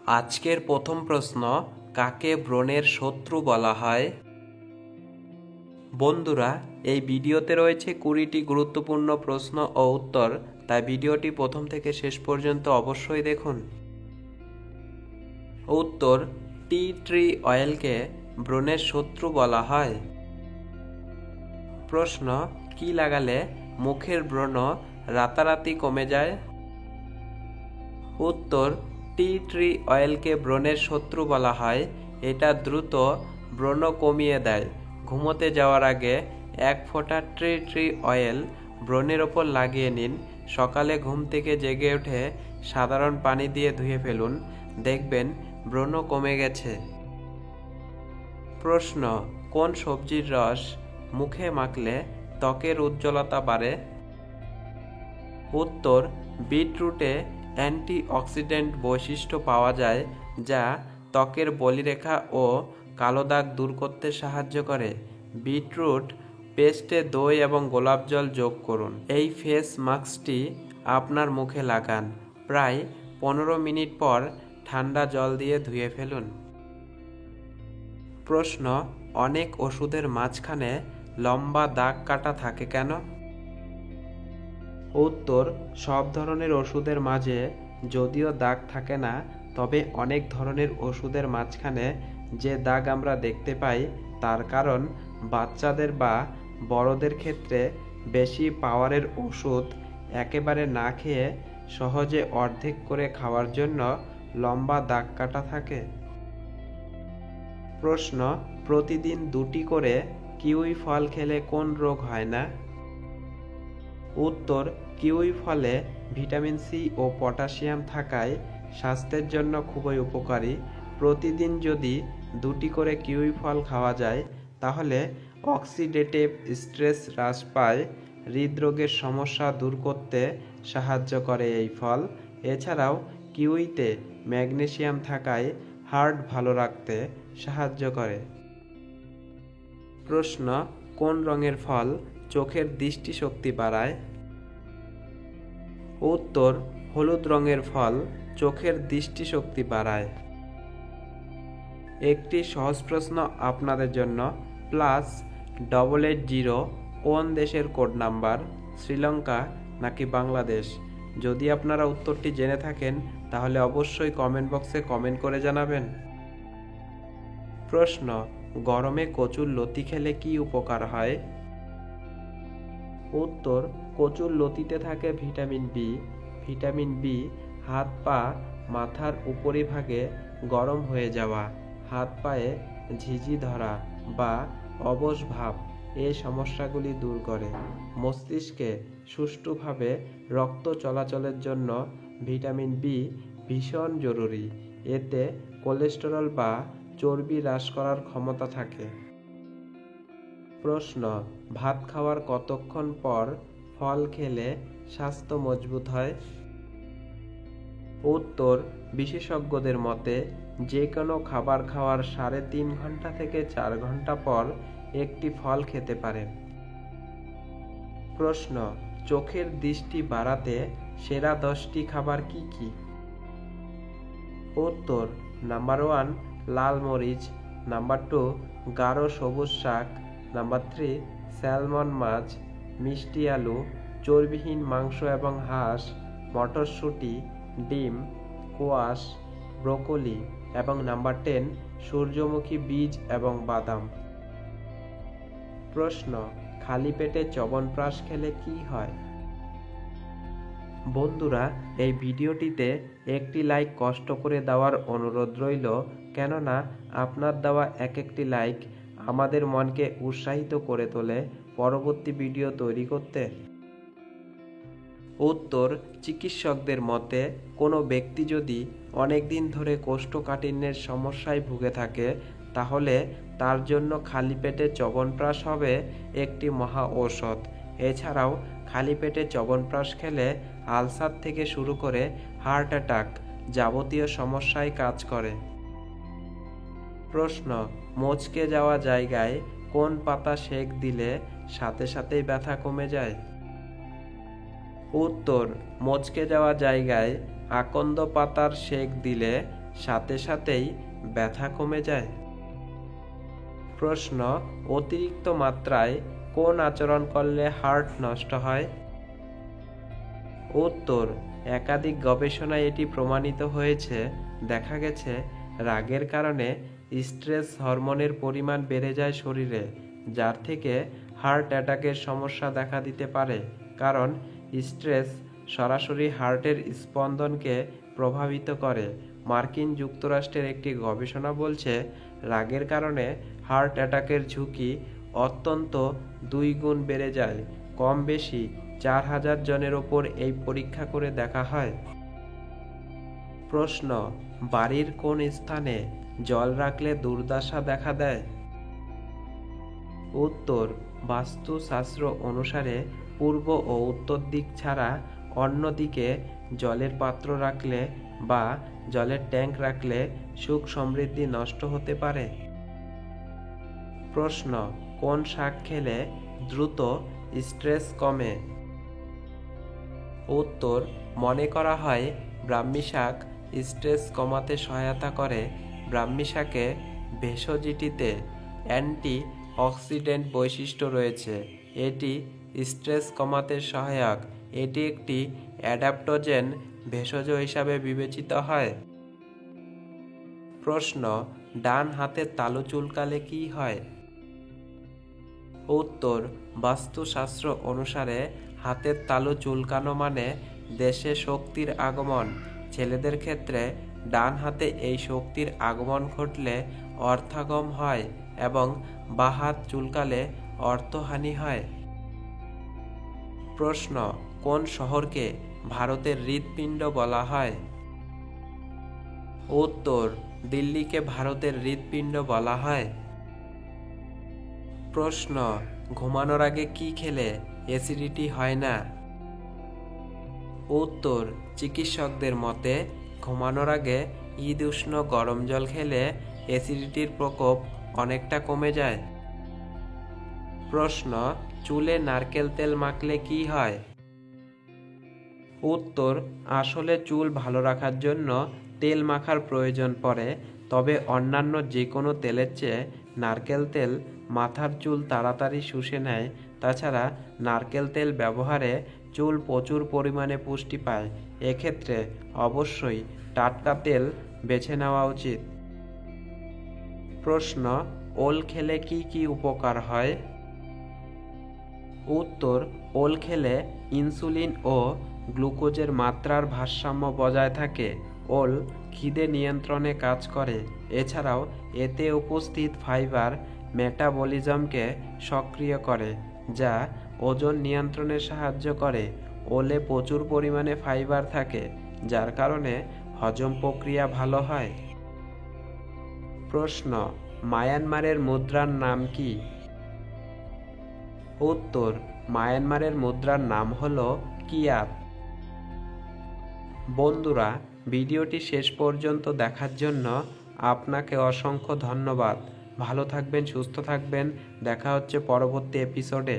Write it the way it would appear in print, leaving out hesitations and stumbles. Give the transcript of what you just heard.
আজকের প্রথম প্রশ্ন, কাকে ব্রণের শত্রু বলা হয়? বন্ধুরা, এই ভিডিওতে রয়েছে 20টি গুরুত্বপূর্ণ প্রশ্ন ও উত্তর, তাই ভিডিওটি প্রথম থেকে শেষ পর্যন্ত অবশ্যই দেখুন। উত্তর, টি ট্রি অয়েলকে ব্রণের শত্রু বলা হয়। প্রশ্ন, কি লাগালে মুখের ব্রণ রাতারাতি কমে যায়? উত্তর, টি ট্রি অয়েলকে ব্রণের শত্রু বলা হয়। এটা দ্রুত ব্রণ কমিয়ে দেয়। ঘুমোতে যাওয়ার আগে 1 ফোঁটা টি ট্রি অয়েল ব্রণের ওপর লাগিয়ে নিন। সকালে ঘুম থেকে জেগে উঠে সাধারণ পানি দিয়ে ধুয়ে ফেলুন, দেখবেন ব্রণ কমে গেছে। প্রশ্ন, কোন সবজির রস মুখে মাখলে ত্বকের উজ্জ্বলতা বাড়ে? উত্তর, বিটরুটে অ্যান্টিঅক্সিডেন্ট বৈশিষ্ট্য পাওয়া যায়, যা ত্বকের বলিরেখা ও কালো দাগ দূর করতে সাহায্য করে। বিটরুট পেস্টে দই এবং গোলাপ জল যোগ করুন। এই ফেস মাস্কটি আপনার মুখে লাগান। প্রায় 15 মিনিট পর ঠান্ডা জল দিয়ে ধুয়ে ফেলুন। প্রশ্ন, অনেক ওষুধের মাঝখানে লম্বা দাগ কাটা থাকে কেন? উত্তর, সব ধরনের ওষুধের মাঝে যদিও দাগ থাকে না, তবে অনেক ধরনের ওষুধের মাঝখানে যে দাগ আমরা দেখতে পাই তার কারণ বাচ্চাদের বা বড়দের ক্ষেত্রে বেশি পাওয়ারের ওষুধ একেবারে না খেয়ে সহজে অর্ধেক করে খাওয়ার জন্য লম্বা দাগ কাটা থাকে। প্রশ্ন, প্রতিদিন 2টি করে কিউই ফল খেলে কোন রোগ হয় না? উত্তর, কিউই ফলে ভিটামিন সি ও পটাশিয়াম থাকায় স্বাস্থ্যের জন্য খুবই উপকারী। প্রতিদিন যদি 2টি করে কিউই ফল খাওয়া যায় তাহলে অক্সিডেটিভ স্ট্রেস হ্রাস পায়, হৃদরোগের সমস্যা দূর করতে সাহায্য করে এই ফল। এছাড়াও কিউইতে ম্যাগনেসিয়াম থাকায় হার্ট ভালো রাখতে সাহায্য করে। প্রশ্ন, কোন রঙের ফল চোখের দৃষ্টিশক্তি বাড়ায়? উত্তর, হলুদ রঙের ফল চোখের দৃষ্টিশক্তি বাড়ায়। একটি সহজ প্রশ্ন আপনাদের জন্য। +8880 কোন দেশের কোড নাম্বার, শ্রীলঙ্কা নাকি বাংলাদেশ? যদি আপনারা উত্তরটি জেনে থাকেন তাহলে অবশ্যই কমেন্ট বক্সে কমেন্ট করে জানাবেন। প্রশ্ন, গরমে কচুর লতি খেলে কি উপকার হয়? উত্তর, কচুর লতিতে থাকে ভিটামিন বি। ভিটামিন বি হাত পা মাথার উপরিভাগে গরম হয়ে যাওয়া, হাত পায়ে ঝিঝি ধরা বা অবশ ভাব এই সমস্যাগুলি দূর করে। মস্তিষ্কে সুষ্ঠুভাবে রক্ত চলাচলের জন্য ভিটামিন বি ভীষণ জরুরি। এতে কোলেস্টেরল বা চর্বি হ্রাস করার ক্ষমতা থাকে। প্রশ্ন, ভাত খাওয়ার কতক্ষণ পর ফল খেলে স্বাস্থ্য মজবুত হয়? উত্তর, বিশেষজ্ঞদের মতে যে কোনো খাবার খাওয়ার 3.5 ঘন্টা থেকে 4 ঘন্টা পর একটি ফল খেতে পারেন। প্রশ্ন, চোখের দৃষ্টি বাড়াতে সেরা 10টি খাবার কি কি? উত্তর, নাম্বার 1 লাল মরিচ, নাম্বার 2 গাঢ় সবুজ শাক, নাম্বার 3 স্যালমন মাছ, মিষ্টি আলু, চর্বিহীন মাংস এবং হাঁস, মটরশুঁটি, ডিম, কোয়াশ, ব্রোকলি এবং নাম্বার 10 সূর্যমুখী বীজ এবং বাদাম। প্রশ্ন, খালি পেটে চ্যবনপ্রাশ খেলে কি হয়? বন্ধুরা, এই ভিডিওটিতে একটি লাইক কষ্ট করে দেওয়ার অনুরোধ রইল, কেননা আপনার দেওয়া একটি লাইক আমাদের মনকে উৎসাহিত করে তোলে পরবর্তী ভিডিও তৈরি করতে। উত্তর, চিকিৎসকদের মতে কোনো ব্যক্তি যদি অনেক দিন ধরে কোষ্ঠকাঠিন্যের সমস্যায় ভুগে থাকে তাহলে তার জন্য খালি পেটে চ্যবনপ্রাশ হবে একটি মহা ঔষধ। এছাড়াও খালি পেটে চ্যবনপ্রাশ খেলে আলসার থেকে শুরু করে হার্ট অ্যাটাক যাবতীয় সমস্যায় কাজ করে। প্রশ্ন, মচকে যাওয়া জায়গায় কোন পাতা সেক দিলে সাথে সাথেই ব্যথা কমে যায়? উত্তর, মচকে যাওয়া জায়গায় আকন্দ পাতার সেক দিলে সাথে সাথেই ব্যথা কমে যায়? প্রশ্ন, অতিরিক্ত মাত্রায় কোন আচরণ করলে হার্ট নষ্ট হয়? উত্তর, একাধিক গবেষণায় এটি প্রমাণিত হয়েছে। দেখা গেছে রাগের কারণে স্ট্রেস হরমোনের পরিমাণ বেড়ে যায় শরীরে, যার থেকে হার্ট অ্যাটাকের সমস্যা দেখা দিতে পারে। কারণ স্ট্রেস সরাসরি হার্টের স্পন্দনকে প্রভাবিত করে। মার্কিন যুক্তরাষ্ট্রের একটি গবেষণা বলছে রাগের কারণে হার্ট অ্যাটাকের ঝুঁকি অত্যন্ত 2 গুণ বেড়ে যায়। কম বেশি 4000 জনের ওপর এই পরীক্ষা করে দেখা হয়। প্রশ্ন, বাড়ির কোন স্থানে জল রাখলে দুর্দশা দেখা দেয়? উত্তর, বাস্তুশাস্ত্র অনুসারে পূর্ব ও উত্তর দিক ছাড়া অন্য দিকে জলের পাত্র রাখলে বা জলের ট্যাঙ্ক রাখলে সুখ সমৃদ্ধি নষ্ট হতে পারে। প্রশ্ন, কোন শাক খেলে দ্রুত স্ট্রেস কমে? উত্তর, মনে করা হয় ব্রাহ্মী শাক স্ট্রেস কমাতে সহায়তা করে। ব্রাহ্মী শাকে ভেষজিটিতে অ্যান্টি অক্সিডেন্ট বৈশিষ্ট্য রয়েছে। এটি স্ট্রেস কমাতে সহায়ক। এটি একটি অ্যাডাপ্টোজেন ভেষজ হিসাবে বিবেচিত হয়। প্রশ্ন, ডান হাতের তালু চুলকালে কি হয়? উত্তর, বাস্তুশাস্ত্র অনুসারে হাতের তালু চুলকানো মানে দেশে শক্তির আগমন। ছেলেদের ক্ষেত্রে ডান হাতে এই শক্তির আগমন ঘটলে অর্থাগম হয় এবং বাঁ হাত চুলকালে অর্থহানি হয়। প্রশ্ন, কোন শহরকে ভারতের হৃৎপিণ্ড বলা হয়? উত্তর, দিল্লিকে ভারতের হৃৎপিণ্ড বলা হয়। প্রশ্ন, ঘুমানোর আগে কি খেলে অ্যাসিডিটি হয় না? উত্তর, চিকিৎসকদের মতে ঘুমানোর আগে ঈদ উষ্ণ গরম জল খেলে অ্যাসিডিটির প্রকোপ অনেকটা কমে যায়। প্রশ্ন, চুলে নারকেল তেল মাখলে কি হয়? উত্তর, আসলে চুল ভালো রাখার জন্য তেল মাখার প্রয়োজন পড়ে, তবে অন্যান্য যে কোনো তেলের চেয়ে নারকেল তেল মাথার চুল তাড়াতাড়ি শুষে নেয়। তাছাড়া নারকেল তেল ব্যবহারে চুল প্রচুর পরিমাণে পুষ্টি পায়। এক্ষেত্রে অবশ্যই টাটকা তেল বেছে নেওয়া উচিত। প্রশ্ন, ওল খেলে কি কি উপকার হয়? উত্তর, ওল খেলে ইনসুলিন ও গ্লুকোজের মাত্রার ভারসাম্য বজায় থাকে। ওল খিদে নিয়ন্ত্রণে কাজ করে। এছাড়াও এতে উপস্থিত ফাইবার মেটাবলিজমকে সক্রিয় করে, যা ওজন নিয়ন্ত্রণে সাহায্য করে। ওলে প্রচুর পরিমাণে ফাইবার থাকে, যার কারণে হজম প্রক্রিয়া ভালো হয়। প্রশ্ন, মায়ানমারের মুদ্রার নাম কি? উত্তর, মায়ানমারের মুদ্রার নাম হলো কিয়াত। বন্ধুরা, ভিডিওটি শেষ পর্যন্ত দেখার জন্য আপনাকে অসংখ্য ধন্যবাদ। ভালো থাকবেন, সুস্থ থাকবেন। দেখা হচ্ছে পরবর্তী এপিসোডে।